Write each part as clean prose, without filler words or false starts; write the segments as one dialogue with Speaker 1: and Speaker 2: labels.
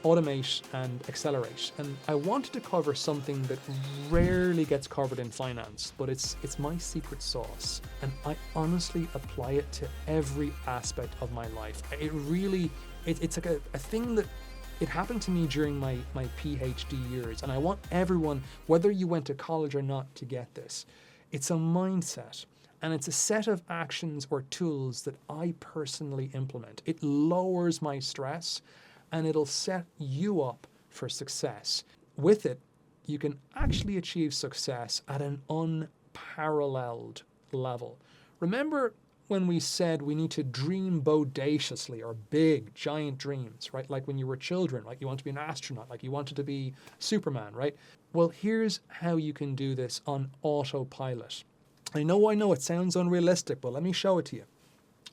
Speaker 1: automate and accelerate. And I wanted to cover something that rarely gets covered in finance, but it's my secret sauce. And I honestly apply it to every aspect of my life. It's like a thing that it happened to me during my PhD years. And I want everyone, whether you went to college or not, to get this. It's a mindset. And it's a set of actions or tools that I personally implement. It lowers my stress and it'll set you up for success. With it, you can actually achieve success at an unparalleled level. Remember when we said we need to dream bodaciously, or big, giant dreams, right? Like when you were children, like you want to be an astronaut, like you wanted to be Superman, right? Well, here's how you can do this on autopilot. I know it sounds unrealistic, but let me show it to you.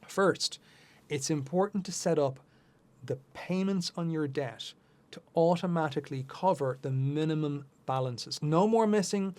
Speaker 1: First, it's important to set up the payments on your debt to automatically cover the minimum balances. No more missing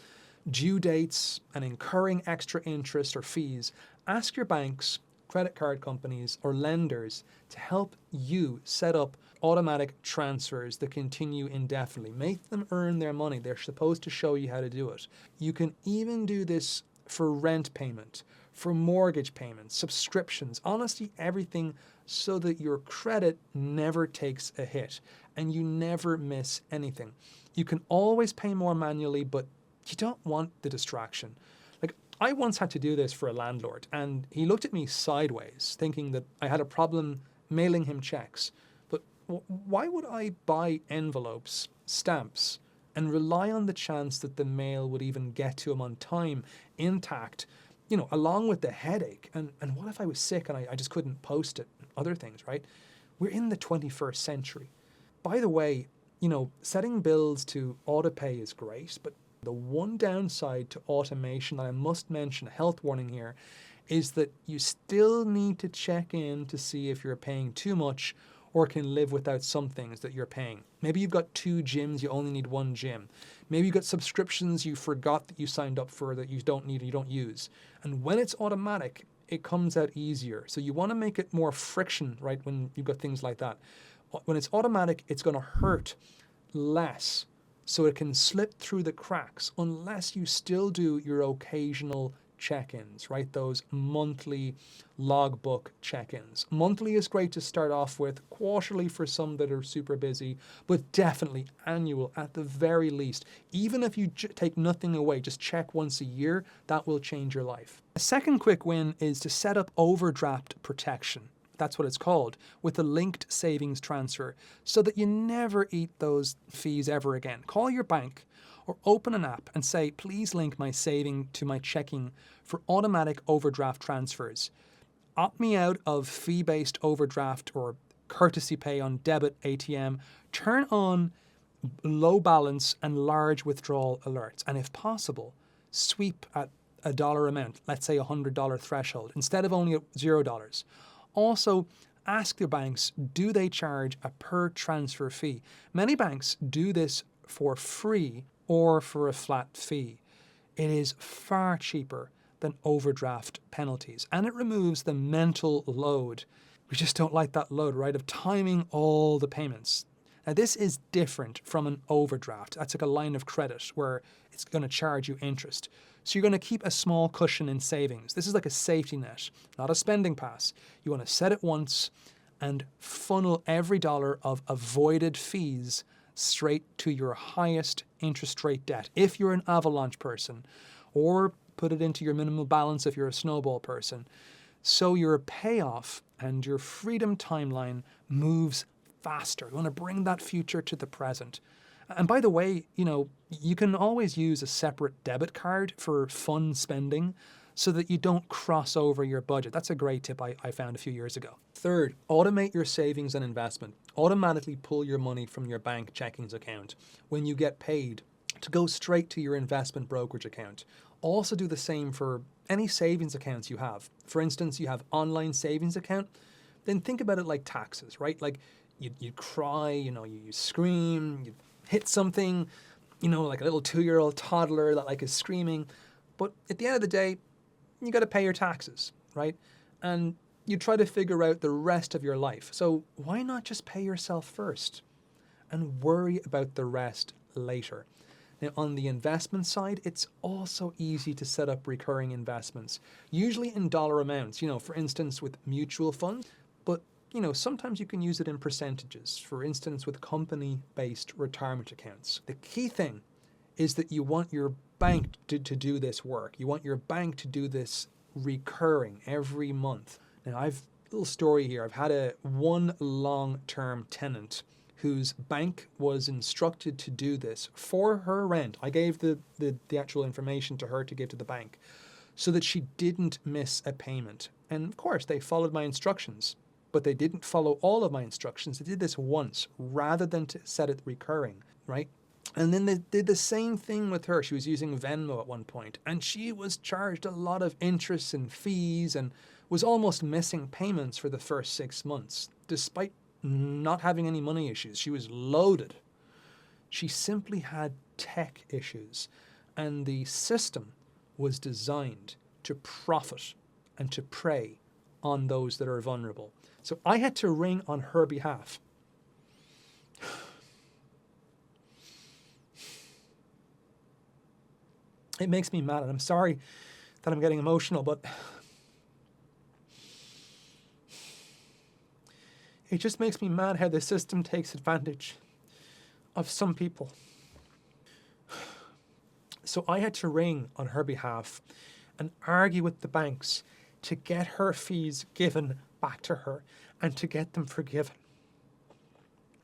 Speaker 1: due dates and incurring extra interest or fees. Ask your banks, credit card companies, or lenders to help you set up automatic transfers that continue indefinitely. Make them earn their money. They're supposed to show you how to do it. You can even do this for rent payment, for mortgage payments, subscriptions, honestly, everything, so that your credit never takes a hit and you never miss anything. You can always pay more manually, but you don't want the distraction. Like, I once had to do this for a landlord, and he looked at me sideways, thinking that I had a problem mailing him checks. But why would I buy envelopes, stamps, and rely on the chance that the mail would even get to him on time, intact, along with the headache? And what if I was sick and I just couldn't post it? Other things, right? We're in the 21st century. By the way, setting bills to autopay is great, but the one downside to automation, and I must mention a health warning here, is that you still need to check in to see if you're paying too much or can live without some things that you're paying. Maybe you've got 2 gyms, you only need 1 gym. Maybe you've got subscriptions you forgot that you signed up for that you don't need or you don't use. And when it's automatic, it comes out easier. So you want to make it more friction, right, when you've got things like that. When it's automatic, it's going to hurt less, so it can slip through the cracks, unless you still do your occasional check-ins, right? Those monthly logbook check-ins. Monthly is great to start off with, quarterly for some that are super busy, but definitely annual at the very least. Even if you take nothing away, just check once a year, that will change your life. A second quick win is to set up overdraft protection. That's what it's called, with a linked savings transfer, so that you never eat those fees ever again. Call your bank or open an app and say, please link my saving to my checking for automatic overdraft transfers. Opt me out of fee-based overdraft or courtesy pay on debit ATM. Turn on low balance and large withdrawal alerts. And if possible, sweep at a dollar amount, let's say $100 threshold, instead of only at $0. Also, ask your banks, do they charge a per transfer fee? Many banks do this for free or for a flat fee. It is far cheaper than overdraft penalties, and it removes the mental load. We just don't like that load, right, of timing all the payments. Now, this is different from an overdraft. That's like a line of credit where it's going to charge you interest. So you're going to keep a small cushion in savings. This is like a safety net, not a spending pass. You want to set it once and funnel every dollar of avoided fees straight to your highest interest rate debt if you're an avalanche person, or put it into your minimal balance if you're a snowball person. So your payoff and your freedom timeline moves faster. You want to bring that future to the present. And by the way, you can always use a separate debit card for fun spending so that you don't cross over your budget. That's a great tip I found a few years ago. Third, automate your savings and investment. Automatically pull your money from your bank checkings account when you get paid to go straight to your investment brokerage account. Also do the same for any savings accounts you have. For instance, you have online savings account, then think about it like taxes, right? Like you cry, you scream, you hit something, like a little 2-year-old toddler that is screaming. But at the end of the day, you got to pay your taxes, right? And you try to figure out the rest of your life. So why not just pay yourself first? and worry about the rest later. Now, on the investment side, it's also easy to set up recurring investments, usually in dollar amounts, for instance, with mutual funds, but sometimes you can use it in percentages, for instance, with company-based retirement accounts. The key thing is that you want your bank to do this work. You want your bank to do this recurring every month. Now, I've a little story here. I've had one long-term tenant whose bank was instructed to do this for her rent. I gave the actual information to her to give to the bank so that she didn't miss a payment. And of course, they followed my instructions, but they didn't follow all of my instructions. They did this once rather than to set it recurring, right? And then they did the same thing with her. She was using Venmo at one point, and she was charged a lot of interest and fees and was almost missing payments for the first 6 months, despite not having any money issues. She was loaded. She simply had tech issues, and the system was designed to profit and to prey on those that are vulnerable. So I had to ring on her behalf. It makes me mad, and I'm sorry that I'm getting emotional, but it just makes me mad how the system takes advantage of some people. So I had to ring on her behalf and argue with the banks to get her fees given back to her and to get them forgiven.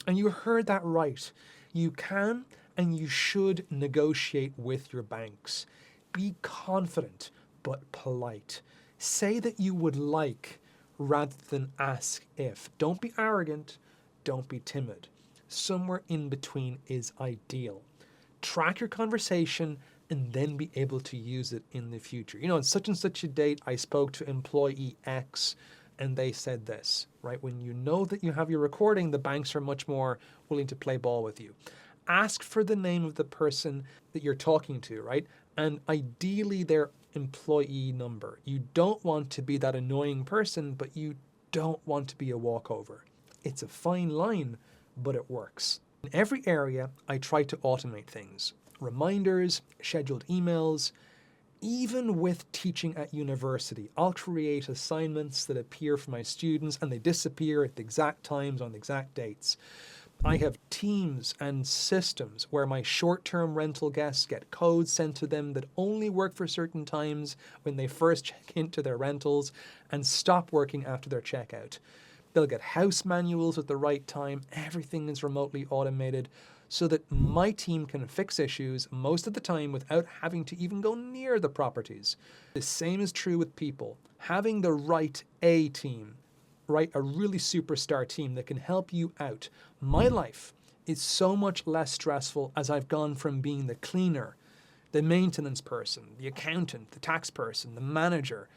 Speaker 1: And you heard that right. You can and you should negotiate with your banks. Be confident but polite. Say that you would like rather than ask if. Don't be arrogant. Don't be timid. Somewhere in between is ideal. Track your conversation and then be able to use it in the future. On such and such a date, I spoke to employee X and they said this, right? When you know that you have your recording, the banks are much more willing to play ball with you. Ask for the name of the person that you're talking to, right? And ideally their employee number. You don't want to be that annoying person, but you don't want to be a walkover. It's a fine line, but it works. In every area, I try to automate things. Reminders, scheduled emails, even with teaching at university, I'll create assignments that appear for my students and they disappear at the exact times on the exact dates. I have teams and systems where my short-term rental guests get codes sent to them that only work for certain times when they first check into their rentals and stop working after their checkout. They'll get house manuals at the right time. Everything is remotely automated so that my team can fix issues most of the time without having to even go near the properties. The same is true with people. Having the right A team, right, a really superstar team that can help you out. My life is so much less stressful as I've gone from being the cleaner, the maintenance person, the accountant, the tax person, the manager,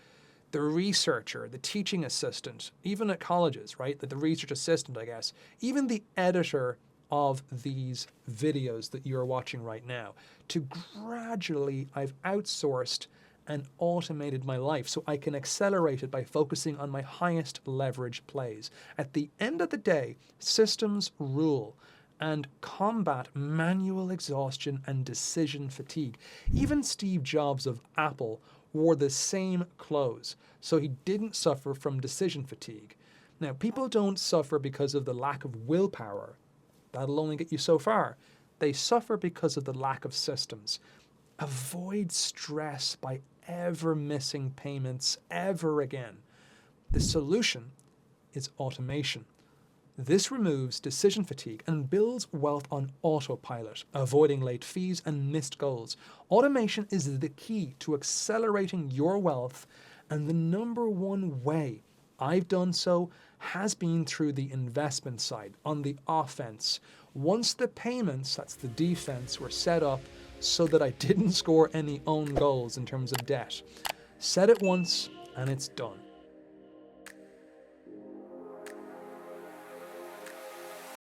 Speaker 1: the researcher, the teaching assistant, even at colleges, right? The research assistant, I guess, even the editor of these videos that you're watching right now, to gradually I've outsourced and automated my life so I can accelerate it by focusing on my highest leverage plays. At the end of the day, systems rule and combat manual exhaustion and decision fatigue. Even Steve Jobs of Apple wore the same clothes, so he didn't suffer from decision fatigue. Now, people don't suffer because of the lack of willpower. That'll only get you so far. They suffer because of the lack of systems. Avoid stress by ever missing payments ever again. The solution is automation. This removes decision fatigue and builds wealth on autopilot, avoiding late fees and missed goals. Automation is the key to accelerating your wealth, and the number one way I've done so has been through the investment side, on the offense. Once the payments, that's the defense, were set up so that I didn't score any own goals in terms of debt. Set it once and it's done.